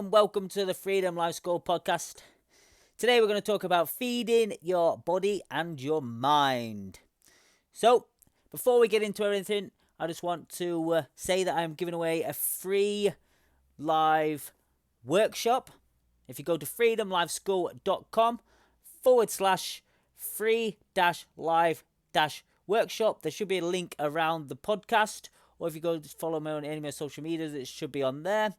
and welcome to the Freedom Life School podcast. Today we're going to talk about feeding your body and your mind. So, before we get into everything, I just want to say that I'm giving away a free live workshop. If you go to freedomlifeschool.com/free-live-workshop, there should be a link around the podcast, or if you go to follow me on any of my social medias, it should be on there.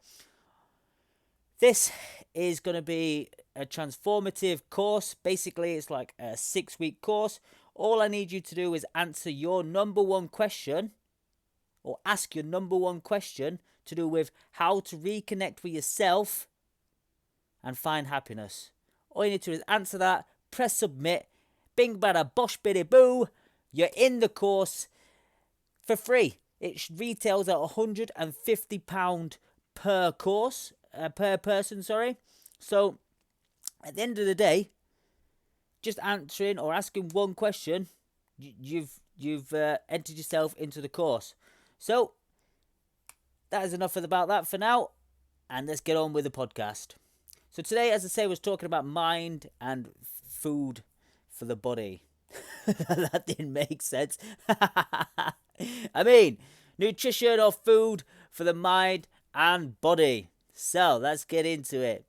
This is going to be a transformative course. Basically, it's like a 6-week course. All I need you to do is answer your number one question, or ask your number one question to do with how to reconnect with yourself and find happiness. All you need to do is answer that, press submit, bing bada bosh biddy boo, you're in the course for free. It retails at £150 per course. Per person, sorry. So at the end of the day, just answering or asking one question, you've entered yourself into the course. So that is enough about that for now, and let's get on with the podcast. So today, as I say, I was talking about mind and food for the body. That didn't make sense. I mean, nutrition or food for the mind and body. So, let's get into it.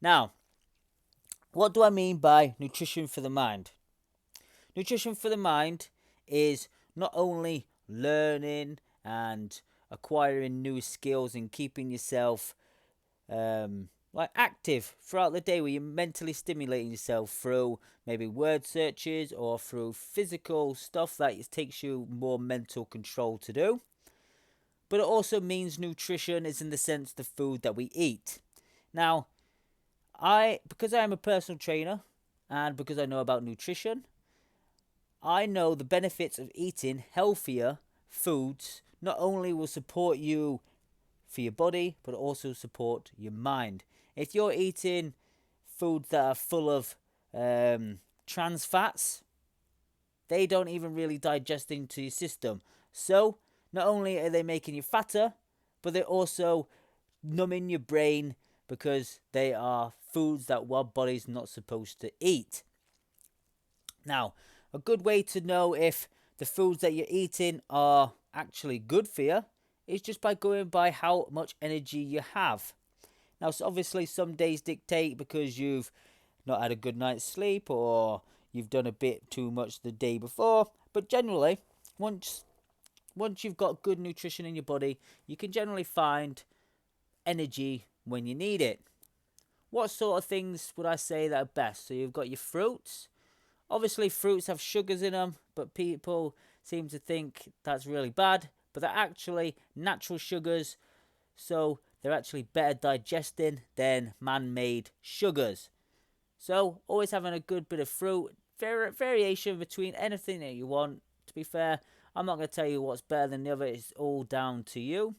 Now, what do I mean by nutrition for the mind? Nutrition for the mind is not only learning and acquiring new skills and keeping yourself active throughout the day, where you're mentally stimulating yourself through maybe word searches or through physical stuff that it takes you more mental control to do. But it also means nutrition is in the sense the food that we eat. Now, because I am a personal trainer and because I know about nutrition, I know the benefits of eating healthier foods not only will support you for your body, but also support your mind. If you're eating foods that are full of trans fats, they don't even really digest into your system. So, not only are they making you fatter, but they're also numbing your brain because they are foods that our body's not supposed to eat. Now, a good way to know if the foods that you're eating are actually good for you is just by going by how much energy you have. Now, so obviously some days dictate because you've not had a good night's sleep or you've done a bit too much the day before, but generally, once you've got good nutrition in your body, you can generally find energy when you need it. What sort of things would I say that are best? So you've got your fruits. Obviously, fruits have sugars in them, but people seem to think that's really bad. But they're actually natural sugars, so they're actually better digesting than man-made sugars. So always having a good bit of fruit, variation between anything that you want. To be fair, I'm not going to tell you what's better than the other. It's all down to you.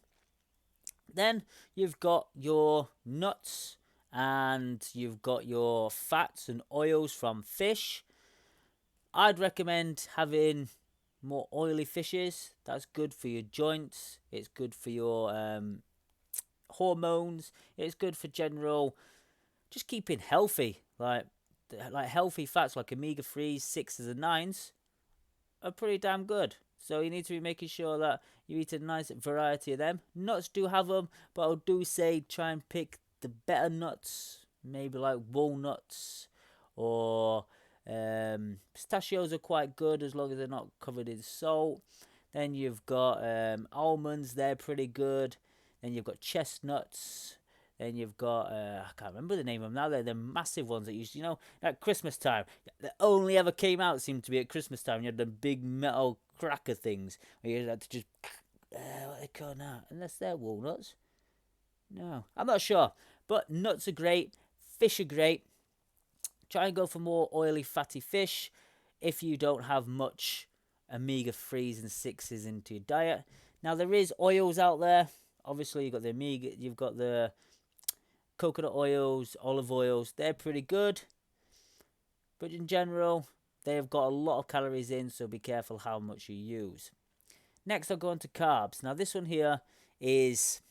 Then you've got your nuts and you've got your fats and oils from fish. I'd recommend having more oily fishes. That's good for your joints. It's good for your hormones. It's good for general just keeping healthy. Like healthy fats like omega-3s, 6s and 9s are pretty damn good. So you need to be making sure that you eat a nice variety of them. Nuts do have them, but I do say try and pick the better nuts. Maybe like walnuts or pistachios are quite good as long as they're not covered in salt. Then you've got almonds, they're pretty good. Then you've got chestnuts. Then you've got, I can't remember the name of them now. They're the massive ones that used, at Christmas time. That only ever came out seemed to be at Christmas time. You had the big metal cracker things where you had to just, what are they called now? Unless they're walnuts. No, I'm not sure. But nuts are great. Fish are great. Try and go for more oily, fatty fish if you don't have much omega-3s and 6s into your diet. Now, there is oils out there. Obviously, you've got the omega, you've got the coconut oils, olive oils. They're pretty good. But in general, they've got a lot of calories in, so be careful how much you use. Next, I'll go on to carbs. Now, this one here is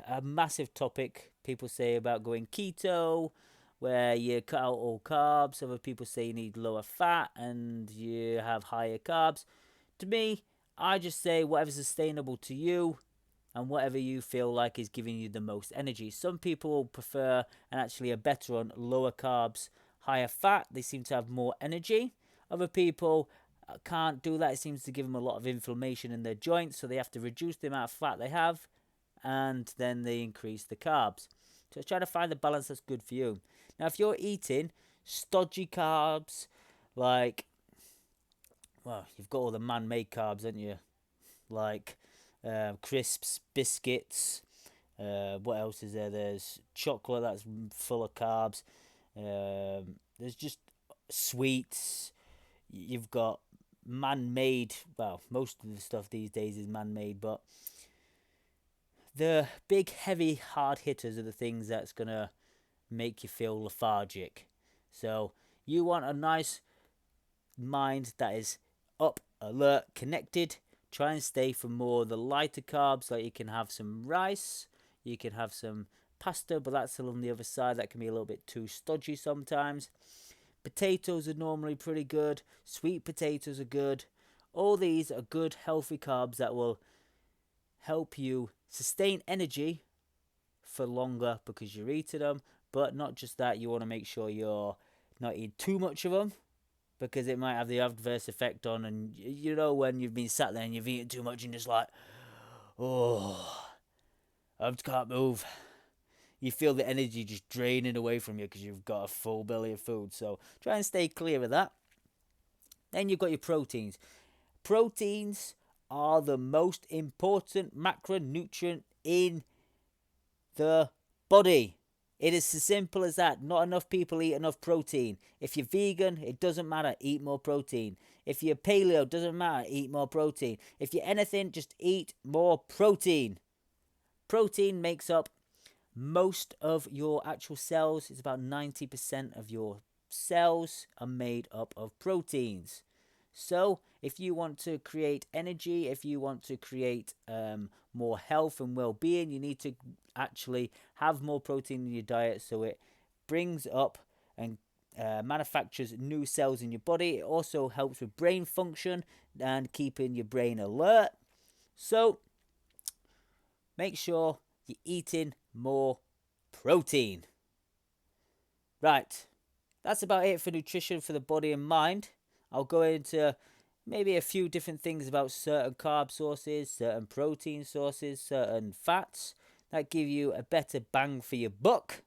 a massive topic. People say about going keto, where you cut out all carbs. Other people say you need lower fat and you have higher carbs. To me, I just say whatever's sustainable to you and whatever you feel like is giving you the most energy. Some people prefer and actually are better on lower carbs, higher fat. They seem to have more energy. Other people can't do that. It seems to give them a lot of inflammation in their joints, so they have to reduce the amount of fat they have and then they increase the carbs. So try to find the balance that's good for you. Now, if you're eating stodgy carbs, like, well, you've got all the man-made carbs, haven't you? Like crisps, biscuits. What else is there? There's chocolate that's full of carbs. There's just sweets. You've got man-made. Well, most of the stuff these days is man-made, but the big, heavy, hard hitters are the things that's gonna make you feel lethargic. So you want a nice mind that is up, alert, connected. Try and stay for more the lighter carbs. Like you can have some rice, you can have some pasta, but that's on the other side. That can be a little bit too stodgy sometimes. Potatoes are normally pretty good. Sweet potatoes are good. All these are good, healthy carbs that will help you sustain energy for longer because you're eating them. But not just that, you want to make sure you're not eating too much of them, because it might have the adverse effect on, and you know when you've been sat there and you've eaten too much and just like, oh, I can't move. You feel the energy just draining away from you because you've got a full belly of food. So try and stay clear of that. Then you've got your proteins. Proteins are the most important macronutrient in the body. It is as simple as that. Not enough people eat enough protein. If you're vegan, it doesn't matter. Eat more protein. If you're paleo, it doesn't matter. Eat more protein. If you're anything, just eat more protein. Protein makes up most of your actual cells. It's about 90% of your cells are made up of proteins. So if you want to create energy, if you want to create more health and well-being, you need to actually have more protein in your diet, so it brings up and manufactures new cells in your body. It also helps with brain function and keeping your brain alert. So make sure you're eating more protein. Right, that's about it for nutrition for the body and mind. I'll go into maybe a few different things about certain carb sources, certain protein sources, certain fats that give you a better bang for your buck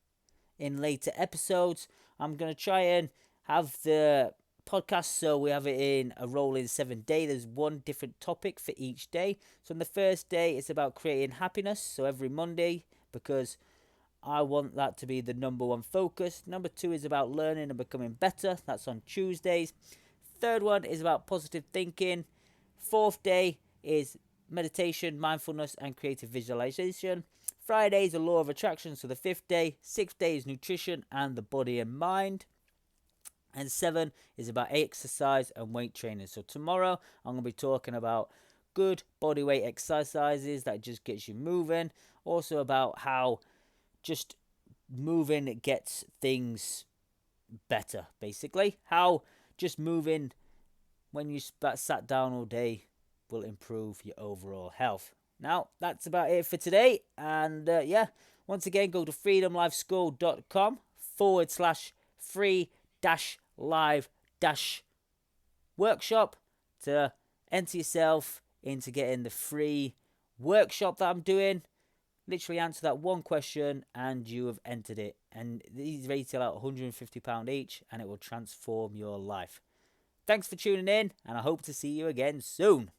in later episodes. I'm going to try and have the podcast so we have it in a rolling 7-day. There's one different topic for each day. So on the first day, it's about creating happiness. So every Monday, because I want that to be the number one focus. Number 2 is about learning and becoming better. That's on Tuesdays. Third one is about positive thinking. 4th day is meditation, mindfulness, and creative visualization. Friday is the law of attraction, so the 5th day. 6th day is nutrition and the body and mind. And 7 is about exercise and weight training. So tomorrow I'm going to be talking about good body weight exercises that just gets you moving. Also about how just moving gets things better, basically. How just moving when you sat down all day will improve your overall health. Now, that's about it for today. And once again, go to freedomlifeschool.com/free-live-workshop to enter yourself into getting the free workshop that I'm doing. Literally answer that one question and you have entered it. And these retail at £150 each, and it will transform your life. Thanks for tuning in, and I hope to see you again soon.